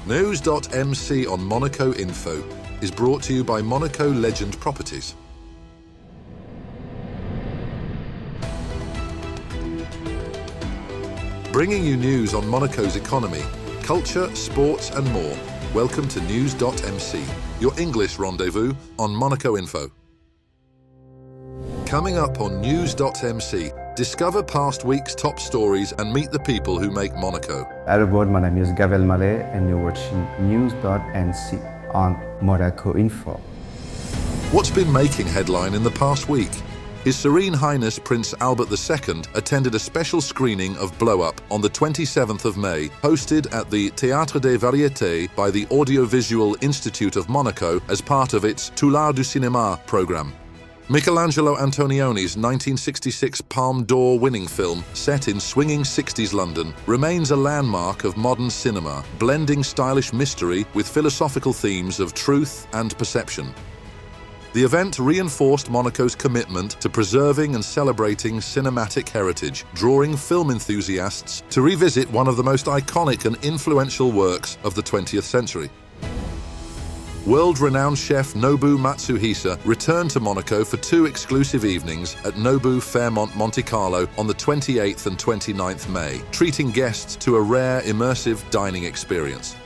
News.mc on Monaco Info is brought to you by Monaco Legend Properties. Bringing you news on Monaco's economy, culture, sports and more. Welcome to News.mc, your English rendezvous on Monaco Info. Coming up on News.mc, discover past week's top stories and meet the people who make Monaco. Hello everyone, my name is Gabriel Mallet and you're watching News.mc on Monaco Info. What's been making headline in the past week? His Serene Highness Prince Albert II attended a special screening of Blow Up on the 27th of May, hosted at the Théâtre des Variétés by the Audiovisual Institute of Monaco as part of its Tout l'art du cinéma programme. Michelangelo Antonioni's 1966 Palme d'Or winning film, set in swinging 60s London, remains a landmark of modern cinema, blending stylish mystery with philosophical themes of truth and perception. The event reinforced Monaco's commitment to preserving and celebrating cinematic heritage, drawing film enthusiasts to revisit one of the most iconic and influential works of the 20th century. World-renowned chef Nobu Matsuhisa returned to Monaco for 2 exclusive evenings at Nobu Fairmont Monte-Carlo on the 28th and 29th May, treating guests to a rare, immersive dining experience.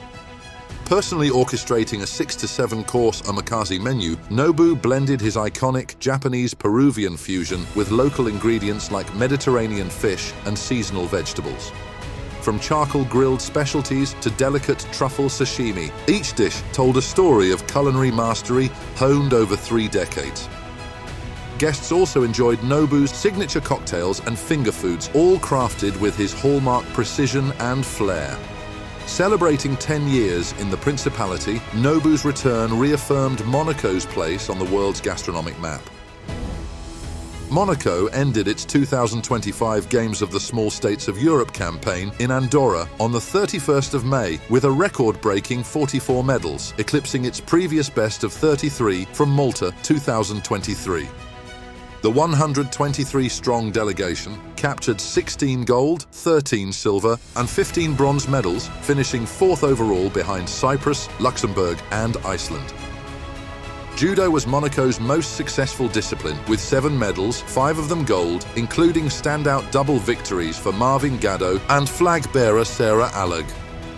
Personally orchestrating a 6 to 7 course omakase menu, Nobu blended his iconic Japanese-Peruvian fusion with local ingredients like Mediterranean fish and seasonal vegetables. From charcoal-grilled specialties to delicate truffle sashimi, each dish told a story of culinary mastery honed over 3 decades. Guests also enjoyed Nobu's signature cocktails and finger foods, all crafted with his hallmark precision and flair. Celebrating 10 years in the Principality, Nobu's return reaffirmed Monaco's place on the world's gastronomic map. Monaco ended its 2025 Games of the Small States of Europe campaign in Andorra on the 31st of May with a record-breaking 44 medals, eclipsing its previous best of 33 from Malta 2023. The 123-strong delegation captured 16 gold, 13 silver and 15 bronze medals, finishing 4th overall behind Cyprus, Luxembourg and Iceland. Judo was Monaco's most successful discipline, with 7 medals, 5 of them gold, including standout double victories for Marvin Gaddo and flag bearer Sarah Alleg.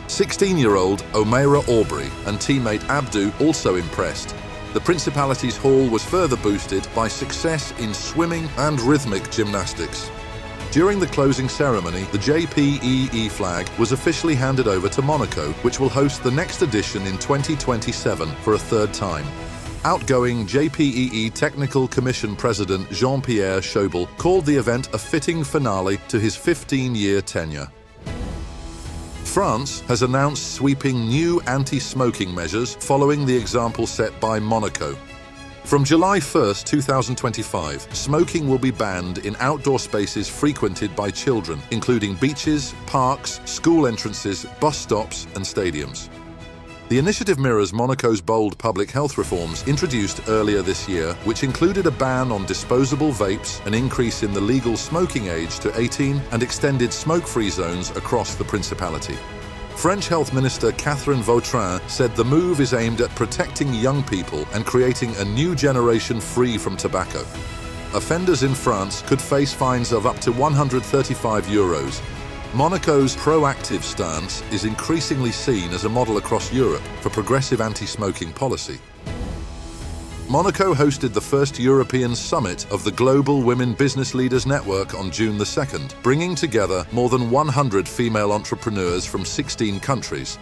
16-year-old Omeira Aubrey and teammate Abdu also impressed. The Principality's haul was further boosted by success in swimming and rhythmic gymnastics. During the closing ceremony, the JPEE flag was officially handed over to Monaco, which will host the next edition in 2027 for a 3rd time. Outgoing JPEE Technical Commission President Jean-Pierre Schobel called the event a fitting finale to his 15-year tenure. France has announced sweeping new anti-smoking measures following the example set by Monaco. From July 1, 2025, smoking will be banned in outdoor spaces frequented by children, including beaches, parks, school entrances, bus stops and stadiums. The initiative mirrors Monaco's bold public health reforms introduced earlier this year, which included a ban on disposable vapes, an increase in the legal smoking age to 18, and extended smoke-free zones across the Principality. French Health Minister Catherine Vautrin said the move is aimed at protecting young people and creating a new generation free from tobacco. Offenders in France could face fines of up to €135. Monaco's proactive stance is increasingly seen as a model across Europe for progressive anti-smoking policy. Monaco hosted the first European summit of the Global Women Business Leaders Network on June the 2nd, bringing together more than 100 female entrepreneurs from 16 countries.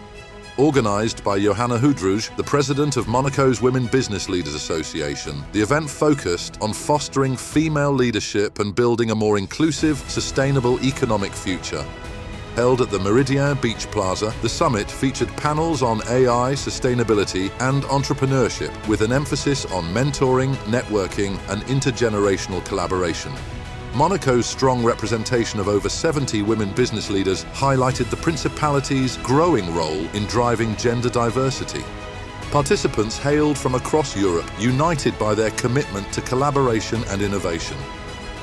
Organised by Johanna Houdrouge, the president of Monaco's Women Business Leaders Association, the event focused on fostering female leadership and building a more inclusive, sustainable economic future. Held at the Méridien Beach Plaza, the summit featured panels on AI, sustainability and entrepreneurship with an emphasis on mentoring, networking and intergenerational collaboration. Monaco's strong representation of over 70 women business leaders highlighted the Principality's growing role in driving gender diversity. Participants hailed from across Europe, united by their commitment to collaboration and innovation.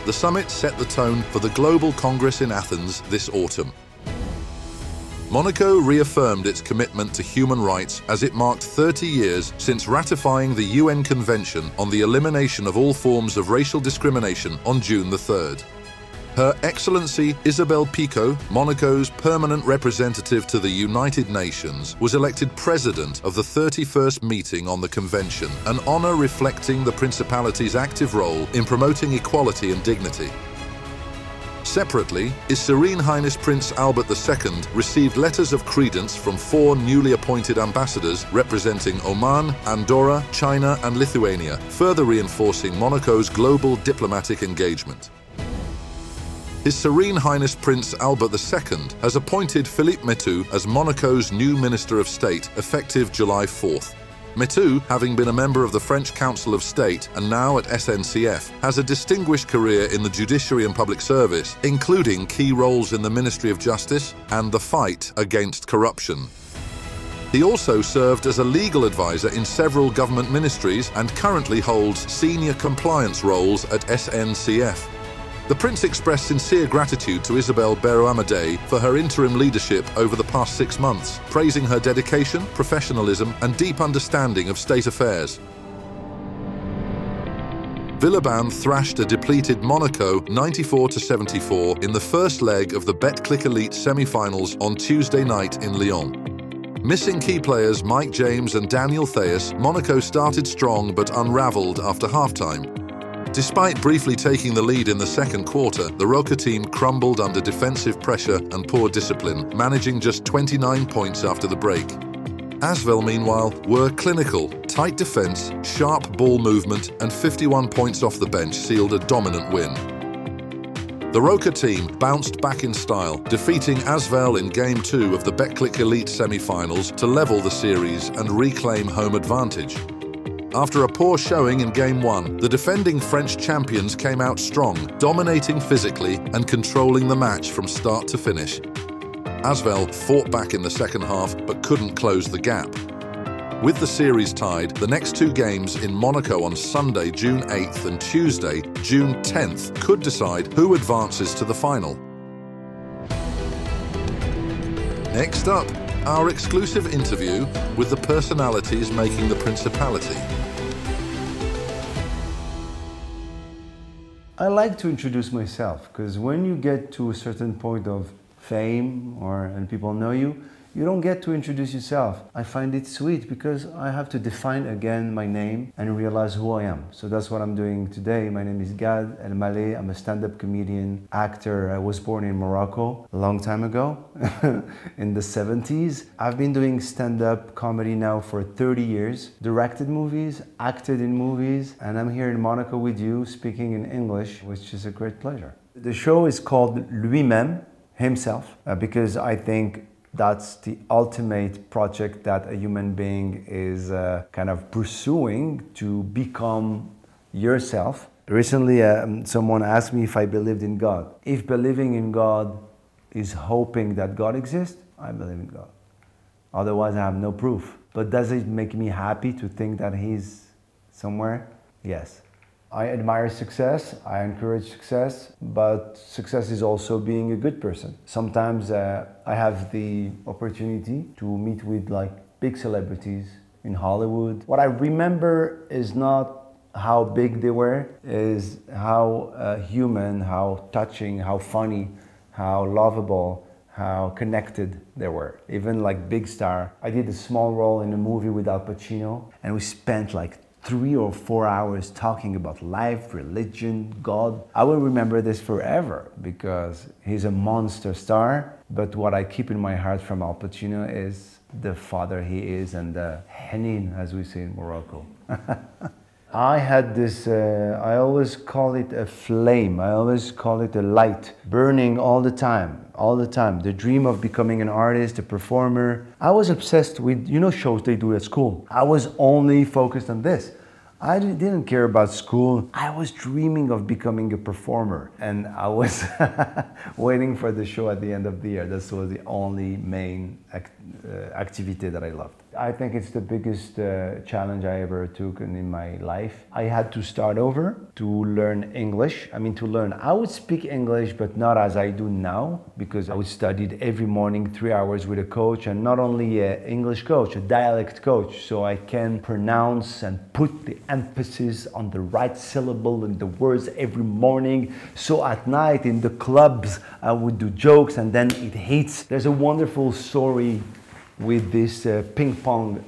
The summit set the tone for the Global Congress in Athens this autumn. Monaco reaffirmed its commitment to human rights as it marked 30 years since ratifying the UN Convention on the Elimination of All Forms of Racial Discrimination on June the 3rd. Her Excellency Isabelle Picot, Monaco's permanent representative to the United Nations, was elected president of the 31st meeting on the Convention, an honor reflecting the Principality's active role in promoting equality and dignity. Separately, His Serene Highness Prince Albert II received letters of credence from 4 newly appointed ambassadors representing Oman, Andorra, China and Lithuania, further reinforcing Monaco's global diplomatic engagement. His Serene Highness Prince Albert II has appointed Philippe Metou as Monaco's new Minister of State effective July 4th. Metou, having been a member of the French Council of State and now at SNCF, has a distinguished career in the judiciary and public service, including key roles in the Ministry of Justice and the fight against corruption. He also served as a legal advisor in several government ministries and currently holds senior compliance roles at SNCF. The Prince expressed sincere gratitude to Isabelle Berroamadei for her interim leadership over the past 6 months, praising her dedication, professionalism and deep understanding of state affairs. Villeurbanne thrashed a depleted Monaco 94-74 in the first leg of the Betclic Elite semi-finals on Tuesday night in Lyon. Missing key players Mike James and Daniel Theus, Monaco started strong but unravelled after half-time. Despite briefly taking the lead in the second quarter, the Roca team crumbled under defensive pressure and poor discipline, managing just 29 points after the break. Asvel, meanwhile, were clinical. Tight defence, sharp ball movement and 51 points off the bench sealed a dominant win. The Roca team bounced back in style, defeating Asvel in Game 2 of the Betclic Elite semi-finals to level the series and reclaim home advantage. After a poor showing in Game 1, the defending French champions came out strong, dominating physically and controlling the match from start to finish. Asvel fought back in the second half but couldn't close the gap. With the series tied, the next 2 games in Monaco on Sunday, June 8th and Tuesday, June 10th could decide who advances to the final. Next up, our exclusive interview with the personalities making the Principality. I like to introduce myself because when you get to a certain point of fame and people know you, you don't get to introduce yourself. I find it sweet because I have to define again my name and realize who I am. So that's what I'm doing today. My name is Gad El Maleh. I'm a stand-up comedian, actor. I was born in Morocco a long time ago, in the 70s. I've been doing stand-up comedy now for 30 years, directed movies, acted in movies, and I'm here in Monaco with you speaking in English, which is a great pleasure. The show is called Lui-même, himself, because I think that's the ultimate project that a human being is kind of pursuing to become yourself. Recently, someone asked me if I believed in God. If believing in God is hoping that God exists, I believe in God. Otherwise, I have no proof. But does it make me happy to think that He's somewhere? Yes. I admire success, I encourage success, but success is also being a good person. Sometimes I have the opportunity to meet with big celebrities in Hollywood. What I remember is not how big they were, is how human, how touching, how funny, how lovable, how connected they were. Even big star. I did a small role in a movie with Al Pacino and we spent 3 or 4 hours talking about life, religion, God. I will remember this forever because he's a monster star. But what I keep in my heart from Al Pacino is the father he is and the Hanin, as we say in Morocco. I had this, I always call it a flame. I always call it a light, burning all the time. The dream of becoming an artist, a performer. I was obsessed with, shows they do at school. I was only focused on this. I didn't care about school. I was dreaming of becoming a performer. And I was waiting for the show at the end of the year. That was the only main activity that I loved. I think it's the biggest challenge I ever took in my life. I had to start over to learn English. I would speak English, but not as I do now, because I would studied every morning 3 hours with a coach, and not only an English coach, a dialect coach, so I can pronounce and put the emphasis on the right syllable in the words every morning. So at night in the clubs, I would do jokes and then it hits. There's a wonderful story with this ping pong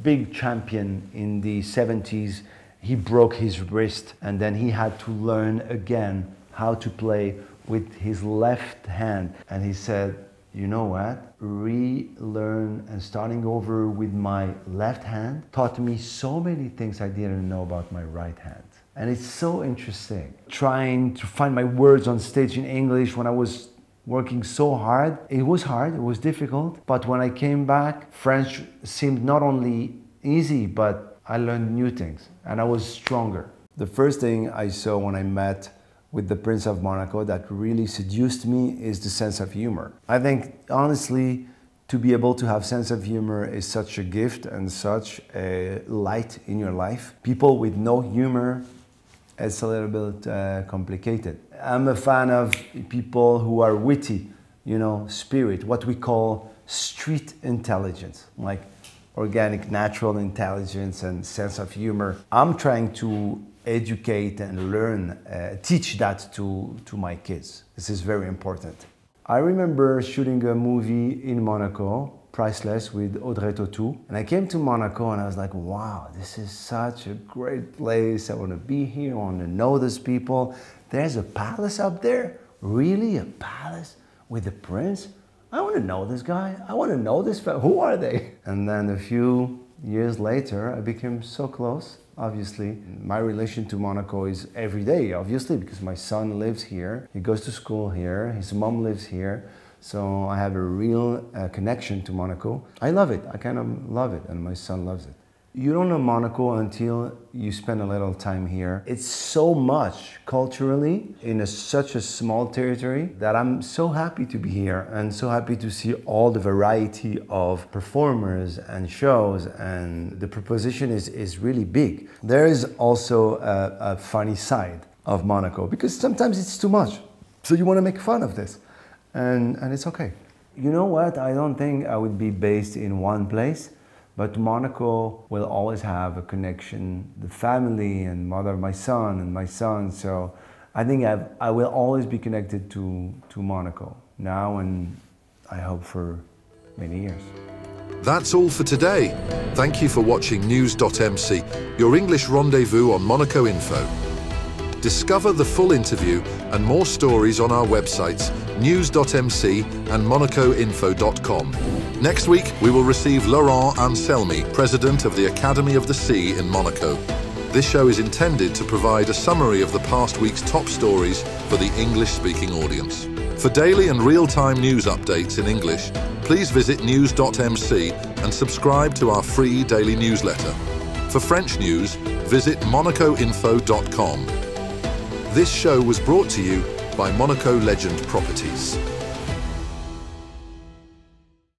big champion in the 70s. He broke his wrist and then he had to learn again how to play with his left hand. And he said, you know what? Relearn and starting over with my left hand taught me so many things I didn't know about my right hand. And it's so interesting. Trying to find my words on stage in English when I was working so hard. It was difficult. But when I came back, French seemed not only easy, but I learned new things and I was stronger. The first thing I saw when I met with the Prince of Monaco that really seduced me is the sense of humor. I think, honestly, to be able to have sense of humor is such a gift and such a light in your life. People with no humor, it's a little bit complicated. I'm a fan of people who are witty, spirit, what we call street intelligence, like organic, natural intelligence and sense of humor. I'm trying to educate and learn, teach that to my kids. This is very important. I remember shooting a movie in Monaco, Priceless, with Audrey Tautou. And I came to Monaco and I was like, wow, this is such a great place. I want to be here, I want to know these people. There's a palace up there? Really, a palace with a prince? I want to know this guy. I want to know this family. Who are they? And then a few years later, I became so close. Obviously, my relation to Monaco is every day, obviously, because my son lives here. He goes to school here. His mom lives here. So I have a real connection to Monaco. I love it. I kind of love it, and my son loves it. You don't know Monaco until you spend a little time here. It's so much culturally in such a small territory that I'm so happy to be here and so happy to see all the variety of performers and shows, and the proposition is really big. There is also a funny side of Monaco because sometimes it's too much. So you want to make fun of this and it's okay. You know what? I don't think I would be based in one place. But Monaco will always have a connection, the family and mother of my son and my son. So I think I will always be connected to Monaco now and I hope for many years. That's all for today. Thank you for watching News.mc, your English rendezvous on Monaco Info. Discover the full interview and more stories on our websites, News.mc and MonacoInfo.com. Next week, we will receive Laurent Anselmi, President of the Academy of the Sea in Monaco. This show is intended to provide a summary of the past week's top stories for the English-speaking audience. For daily and real-time news updates in English, please visit News.mc and subscribe to our free daily newsletter. For French news, visit MonacoInfo.com. This show was brought to you by Monaco Legend Properties.